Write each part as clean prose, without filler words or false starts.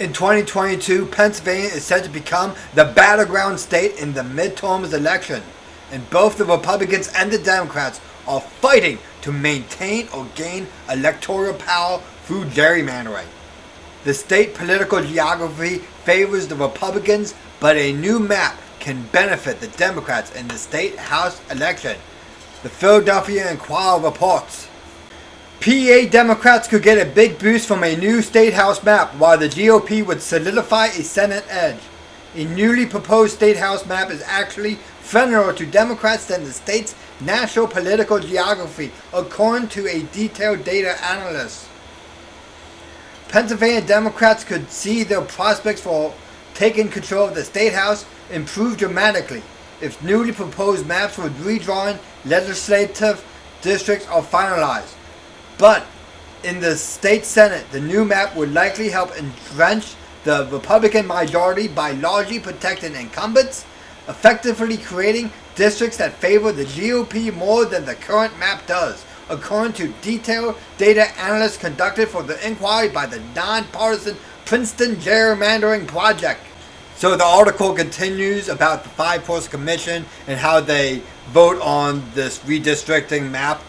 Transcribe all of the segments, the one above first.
In 2022, Pennsylvania is set to become the battleground state in the midterm election, and both the Republicans and the Democrats are fighting to maintain or gain electoral power through gerrymandering. The state political geography favors the Republicans, but a new map can benefit the Democrats in the state House election. The Philadelphia Inquirer reports. PA Democrats could get a big boost from a new state house map, while the GOP would solidify a Senate edge. A newly proposed state house map is actually friendlier to Democrats than the state's national political geography, according to a detailed data analyst. Pennsylvania Democrats could see their prospects for taking control of the state house improve dramatically if newly proposed maps for redrawing legislative districts are finalized. But in the state Senate, the new map would likely help entrench the Republican majority by largely protecting incumbents, effectively creating districts that favor the GOP more than the current map does, according to detailed data analysis conducted for the inquiry by the nonpartisan Princeton Gerrymandering Project. So the article continues about the five-person commission and how they vote on this redistricting map,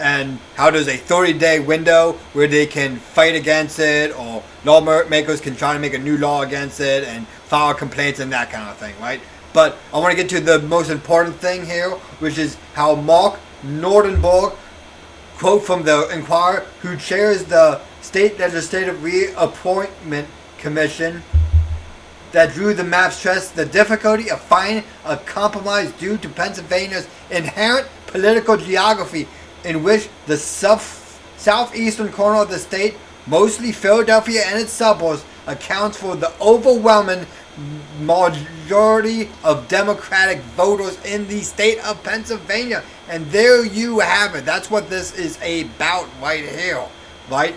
and how there's a 30-day window where they can fight against it, or lawmakers can try to make a new law against it and file complaints and that kind of thing, right? But I want to get to the most important thing here, which is how Mark Nordenborg, quote from the Inquirer, who chairs the State Legislative Reappointment Commission that drew the map, stressed the difficulty of finding a compromise due to Pennsylvania's inherent political geography, in which the southeastern corner of the state, mostly Philadelphia and its suburbs, accounts for the overwhelming majority of Democratic voters in the state of Pennsylvania. And there you have it. That's what this is about right here, right?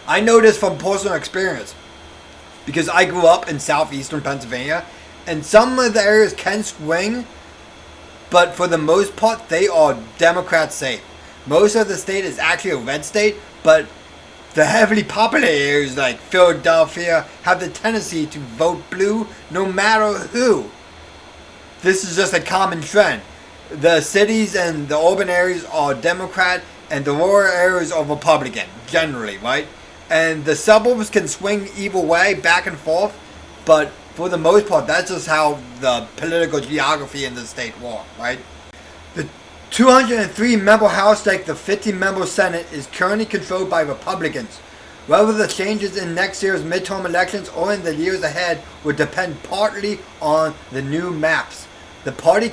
I know this from personal experience because I grew up in southeastern Pennsylvania, and some of the areas can swing, but for the most part, they are Democrat safe. Most of the state is actually a red state, but the heavily populated areas like Philadelphia have the tendency to vote blue no matter who. This is just a common trend. The cities and the urban areas are Democrat, and the rural areas are Republican, generally, right? And the suburbs can swing either way, back and forth, but for the most part, that's just how the political geography in the state works, right? The 203-member House, like the 50-member Senate, is currently controlled by Republicans. Whether the changes in next year's midterm elections or in the years ahead would depend partly on the new maps. The party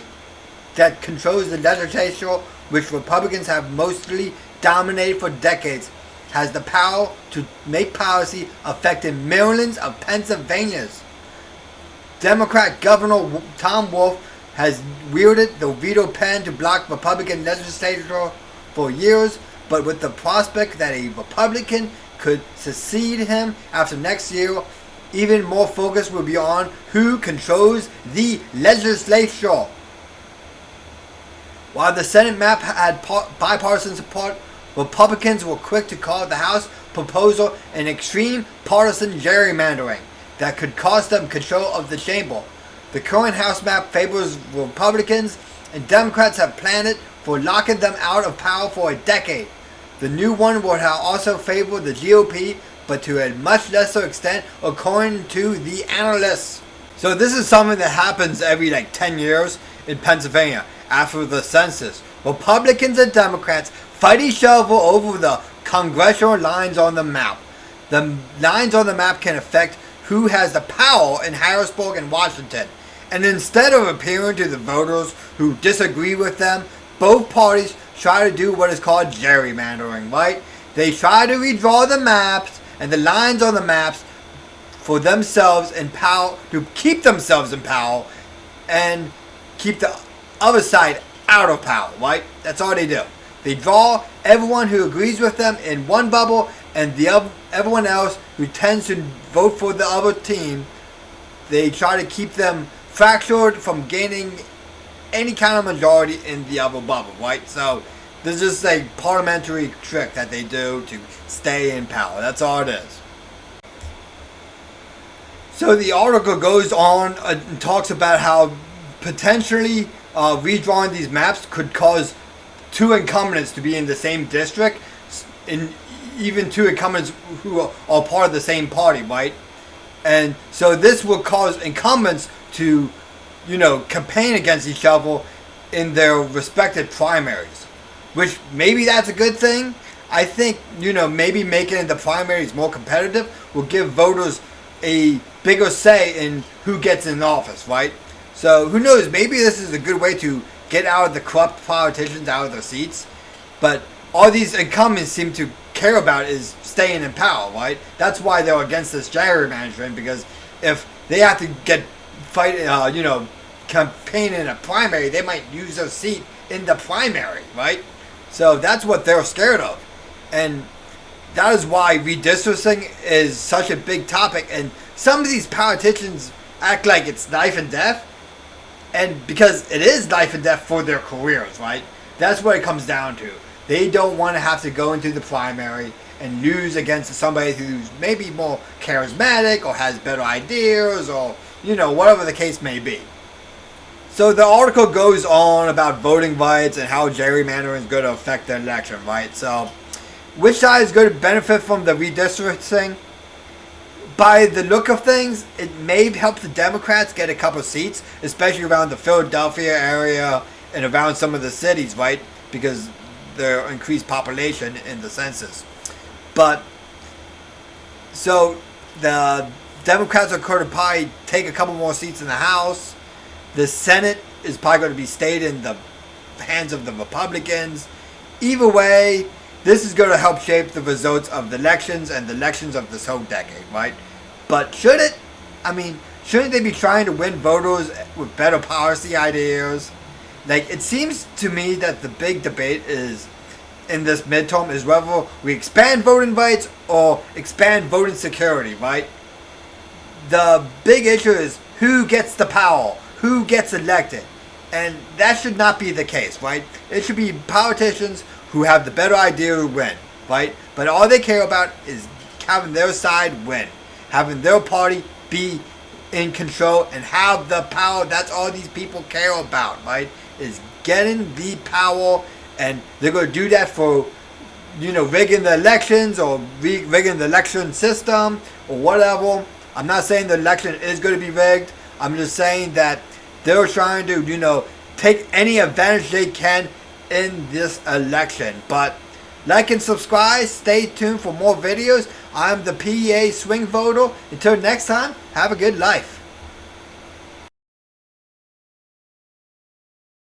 that controls the legislature, which Republicans have mostly dominated for decades, has the power to make policy affecting millions of Pennsylvanians. Democrat Governor Tom Wolf has wielded the veto pen to block Republican legislature for years, but with the prospect that a Republican could succeed him after next year, even more focus will be on who controls the legislature. While the Senate map had bipartisan support, Republicans were quick to call the House proposal an extreme partisan gerrymandering that could cost them control of the chamber. The current House map favors Republicans, and Democrats have planned it for locking them out of power for a decade. The new one would also favor the GOP, but to a much lesser extent, according to the analysts. So this is something that happens every 10 years in Pennsylvania after the census. Republicans and Democrats fight each other over the congressional lines on the map. The lines on the map can affect who has the power in Harrisburg and Washington. And instead of appealing to the voters who disagree with them, both parties try to do what is called gerrymandering, right? They try to redraw the maps and the lines on the maps for themselves in power, to keep themselves in power and keep the other side out of power, right? That's all they do. They draw everyone who agrees with them in one bubble, and everyone else who tends to vote for the other team, they try to keep them fractured from gaining any kind of majority in the other bubble, right? So this is a parliamentary trick that they do to stay in power. That's all it is. So the article goes on and talks about how potentially redrawing these maps could cause two incumbents to be in the same district, and even two incumbents who are part of the same party, right? And so this will cause incumbents to, campaign against each other in their respective primaries, which maybe that's a good thing. I think, maybe making the primaries more competitive will give voters a bigger say in who gets in office, right? So who knows, maybe this is a good way to get out of the corrupt politicians out of their seats. But all these incumbents seem to care about is staying in power, right? That's why they're against this gerrymandering, because if they have to campaign in a primary, they might use their seat in the primary, right? So that's what they're scared of. And that is why redistricting is such a big topic. And some of these politicians act like it's life and death. And because it is life and death for their careers, right? That's what it comes down to. They don't want to have to go into the primary and lose against somebody who's maybe more charismatic or has better ideas or, whatever the case may be. So the article goes on about voting rights and how gerrymandering is going to affect the election, right? So which side is going to benefit from the redistricting? By the look of things, it may help the Democrats get a couple seats, especially around the Philadelphia area and around some of the cities, right? Because there are increased population in the census. But, so the Democrats are going to probably take a couple more seats in the House. The Senate is probably going to be stayed in the hands of the Republicans. Either way, this is going to help shape the results of the elections and the elections of this whole decade, right? But should it? I mean, shouldn't they be trying to win voters with better policy ideas? Like, it seems to me that the big debate is in this midterm is whether we expand voting rights or expand voting security, right? The big issue is who gets the power, who gets elected. And that should not be the case, right? It should be politicians who have the better idea to win, right? But all they care about is having their side win, having their party be in control and have the power. That's all these people care about, right? Is getting the power, and they're going to do that for, rigging the elections or rigging the election system or whatever. I'm not saying the election is going to be rigged. I'm just saying that they're trying to, take any advantage they can in this election. But like and subscribe. Stay tuned for more videos. I'm the PEA swing voter. Until next time, have a good life.